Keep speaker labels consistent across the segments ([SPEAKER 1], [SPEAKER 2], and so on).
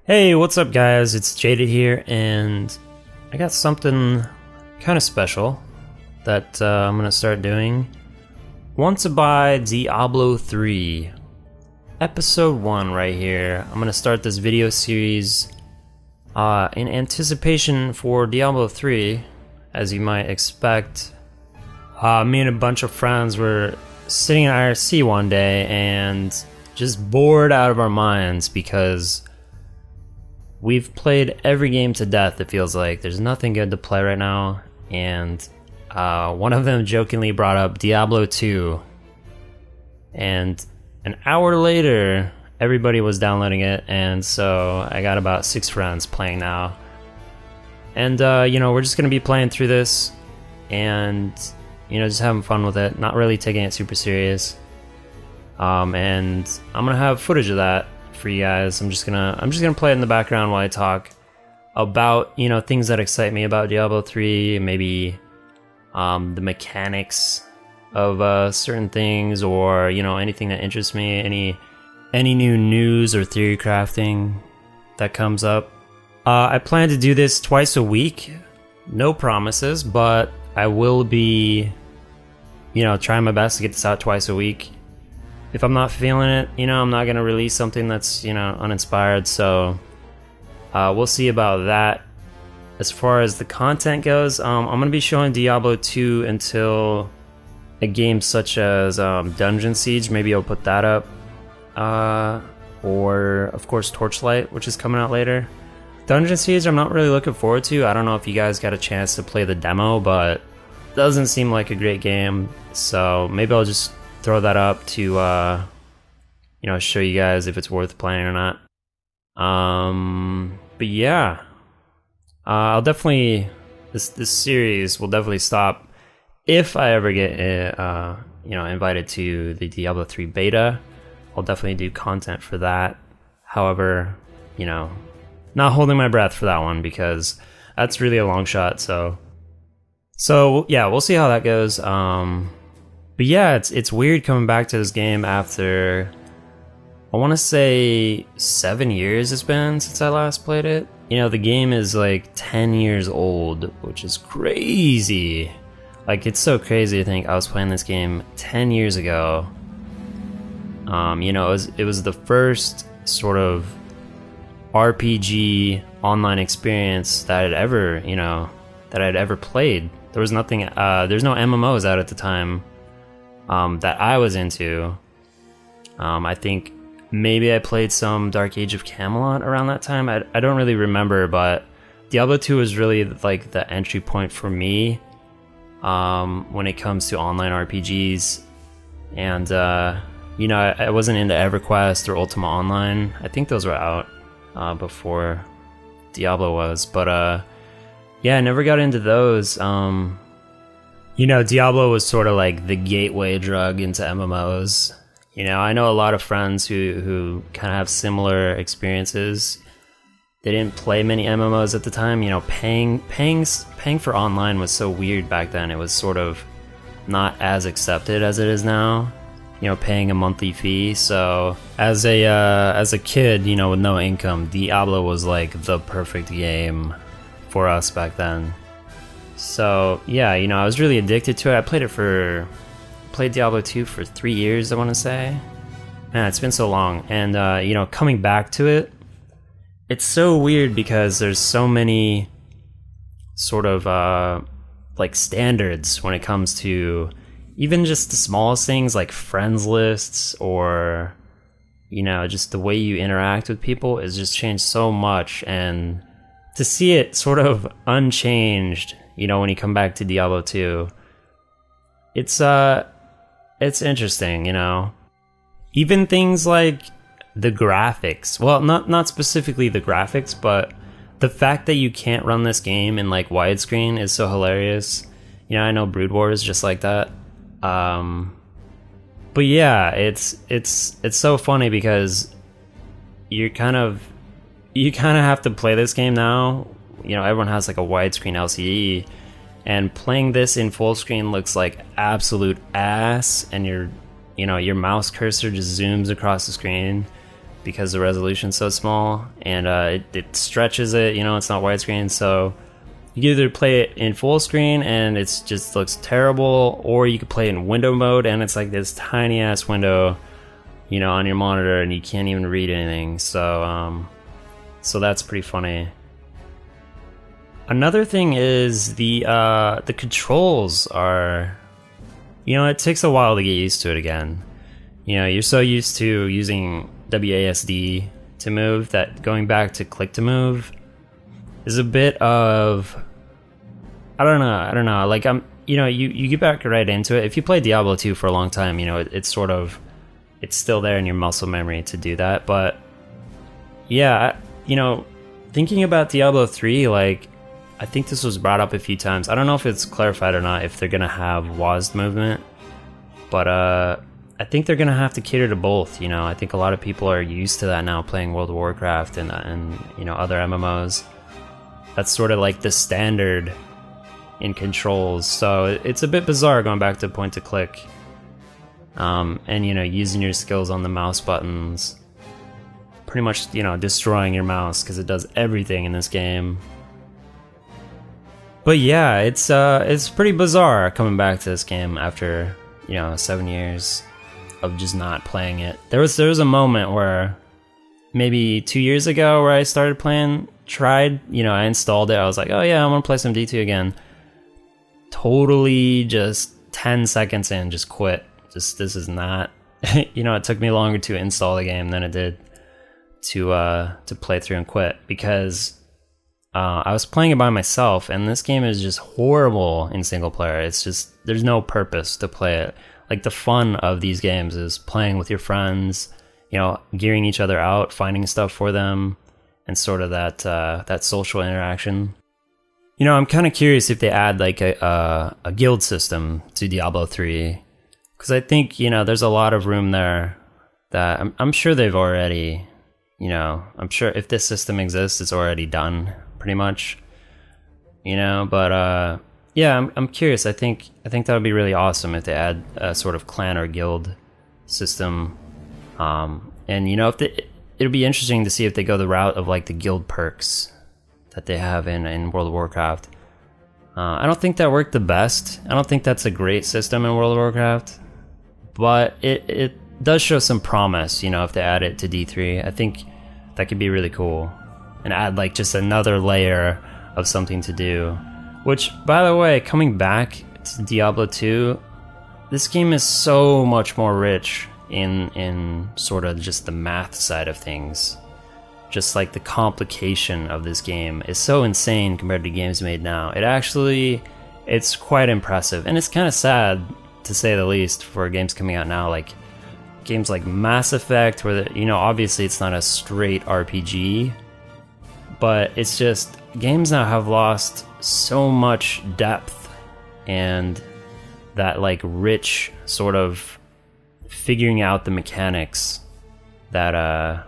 [SPEAKER 1] Hey, what's up guys? It's Jaded here, and I got something kind of special that I'm gonna start doing. Want to buy Diablo 3 Episode 1 right here. I'm gonna start this video series in anticipation for Diablo 3, as you might expect. Me and a bunch of friends were sitting in IRC one day and just bored out of our minds because we've played every game to death, it feels like. There's nothing good to play right now, and one of them jokingly brought up Diablo 2, and an hour later everybody was downloading it, and so I got about 6 friends playing now. And we're just gonna be playing through this and just having fun with it, not really taking it super serious. And I'm gonna have footage of that for you guys. I'm just gonna play it in the background while I talk about things that excite me about Diablo 3, maybe the mechanics of certain things, or anything that interests me, any new news or theory crafting that comes up. I plan to do this twice a week, no promises, but I will be trying my best to get this out twice a week. If I'm not feeling it, I'm not gonna release something that's uninspired, so we'll see about that. As far as the content goes, I'm gonna be showing Diablo 2 until a game such as Dungeon Siege. Maybe I'll put that up, or of course Torchlight, which is coming out later. Dungeon Siege I'm not really looking forward to. I don't know if you guys got a chance to play the demo, but it doesn't seem like a great game, so maybe I'll just throw that up to show you guys if it's worth playing or not. But yeah, I'll definitely this series will definitely stop if I ever get invited to the Diablo 3 beta. I'll definitely do content for that. However, not holding my breath for that one because that's really a long shot. So yeah, we'll see how that goes. But yeah, it's weird coming back to this game after, I want to say 7 years it's been since I last played it. The game is like 10 years old, which is crazy. Like, it's so crazy to think I was playing this game 10 years ago. It was the first sort of RPG online experience that I'd ever played. There was nothing, there's no MMOs out at the time that I was into. I think maybe I played some Dark Age of Camelot around that time. I don't really remember, but Diablo 2 was really like the entry point for me when it comes to online RPGs. And I wasn't into EverQuest or Ultima Online. I think those were out before Diablo was, but yeah, I never got into those. Diablo was sort of like the gateway drug into MMOs. I know a lot of friends who kind of have similar experiences. They didn't play many MMOs at the time. Paying for online was so weird back then. It was sort of not as accepted as it is now. Paying a monthly fee. So as a kid, with no income, Diablo was like the perfect game for us back then. So yeah, I was really addicted to it. I played Diablo 2 for 3 years, I want to say. Man, it's been so long. And coming back to it, it's so weird because there's so many sort of like standards when it comes to even just the smallest things like friends lists, or just the way you interact with people is just changed so much. And to see it sort of unchanged, when you come back to Diablo 2, it's interesting, Even things like the graphics. Well, not specifically the graphics, but the fact that you can't run this game in like widescreen is so hilarious. I know Brood War is just like that. But yeah, it's so funny because you kind of have to play this game now. Everyone has like a widescreen LCD, and playing this in full screen looks like absolute ass, and your mouse cursor just zooms across the screen because the resolution's so small, and it stretches it, you know, it's not widescreen, so you can either play it in full screen and it just looks terrible, or you could play it in window mode and it's like this tiny ass window, you know, on your monitor, and you can't even read anything. So so that's pretty funny. Another thing is the controls are, you know, it takes a while to get used to it again. You know, you're so used to using WASD to move that going back to click to move is a bit of, I don't know. Like, you know, you get back right into it. If you play Diablo 2 for a long time, you know, it's sort of, it's still there in your muscle memory to do that. But yeah, you know, thinking about Diablo 3, like, I think this was brought up a few times. I don't know if it's clarified or not, if they're gonna have WASD movement, but I think they're gonna have to cater to both. You know, I think a lot of people are used to that now, playing World of Warcraft and you know, other MMOs. That's sort of like the standard in controls, so it's a bit bizarre going back to point to click, and you know, using your skills on the mouse buttons, pretty much, you know, destroying your mouse because it does everything in this game. But yeah, it's pretty bizarre coming back to this game after, you know, 7 years of just not playing it. There was a moment where maybe 2 years ago where I started playing, you know, I installed it, I was like, oh yeah, I want to play some D2 again. Totally just 10 seconds in, just quit. Just, this is not, you know, it took me longer to install the game than it did to play through and quit, because I was playing it by myself, and this game is just horrible in single player. It's just, there's no purpose to play it. Like, the fun of these games is playing with your friends, you know, gearing each other out, finding stuff for them, and sort of that social interaction. You know, I'm kind of curious if they add like a guild system to Diablo 3, because I think, you know, there's a lot of room there that I'm sure they've already, you know, I'm sure if this system exists, it's already done pretty much, you know. But yeah, I'm curious. I think that would be really awesome if they add a sort of clan or guild system. And you know, it'll be interesting to see if they go the route of like the guild perks that they have in World of Warcraft. I don't think that worked the best. I don't think that's a great system in World of Warcraft, but it does show some promise, you know, if they add it to D3. I think that could be really cool, and add like just another layer of something to do. Which, by the way, coming back to Diablo 2, this game is so much more rich in sort of just the math side of things. Just like the complication of this game is so insane compared to games made now. It's quite impressive, and it's kind of sad, to say the least, for games coming out now, like games like Mass Effect, where you know, obviously it's not a straight RPG, but it's just, games now have lost so much depth and that like rich sort of figuring out the mechanics that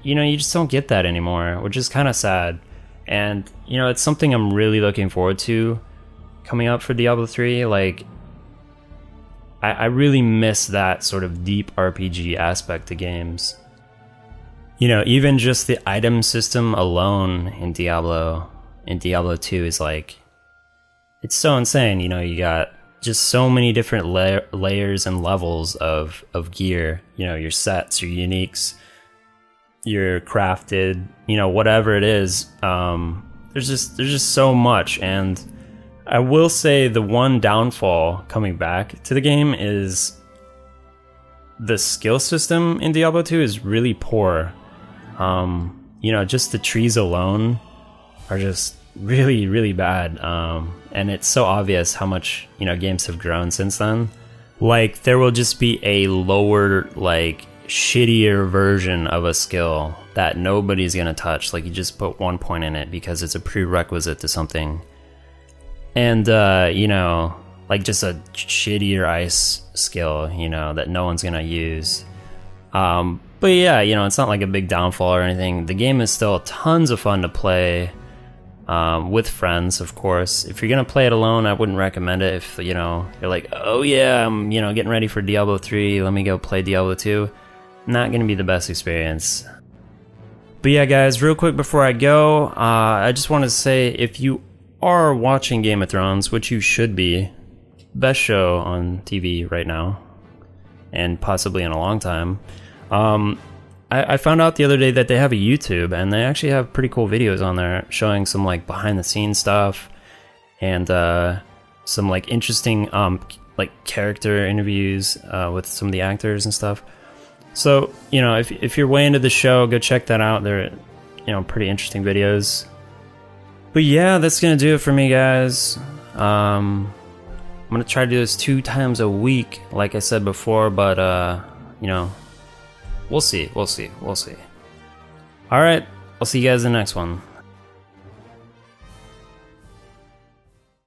[SPEAKER 1] you know, you just don't get that anymore, which is kind of sad. And you know, it's something I'm really looking forward to coming up for Diablo 3. Like, I really miss that sort of deep RPG aspect to games. You know, even just the item system alone in Diablo 2 is like, it's so insane. You know, you got just so many different layers and levels of gear. You know, your sets, your uniques, your crafted, you know, whatever it is. There's just so much. And I will say the one downfall coming back to the game is the skill system in Diablo 2 is really poor. You know, just the trees alone are just really, really bad. And it's so obvious how much, you know, games have grown since then. Like, there will just be a lower, like, shittier version of a skill that nobody's gonna touch. Like, you just put 1 point in it because it's a prerequisite to something. And, you know, like just a shittier ice skill, you know, that no one's gonna use. But yeah, you know, it's not like a big downfall or anything. The game is still tons of fun to play, with friends, of course. If you're gonna play it alone, I wouldn't recommend it. If, you know, you're like, oh yeah, I'm, you know, getting ready for Diablo 3, let me go play Diablo 2. not gonna be the best experience. But yeah, guys, real quick before I go, I just want to say, if you are watching Game of Thrones, which you should be, best show on TV right now, and possibly in a long time, I found out the other day that they have a YouTube, and they actually have pretty cool videos on there showing some like behind the scenes stuff, and some like interesting like character interviews with some of the actors and stuff. So, you know, if you're way into the show, go check that out. They're, you know, pretty interesting videos. But yeah, that's gonna do it for me, guys. I'm gonna try to do this 2 times a week, like I said before, but you know, we'll see. Alright, I'll see you guys in the next one.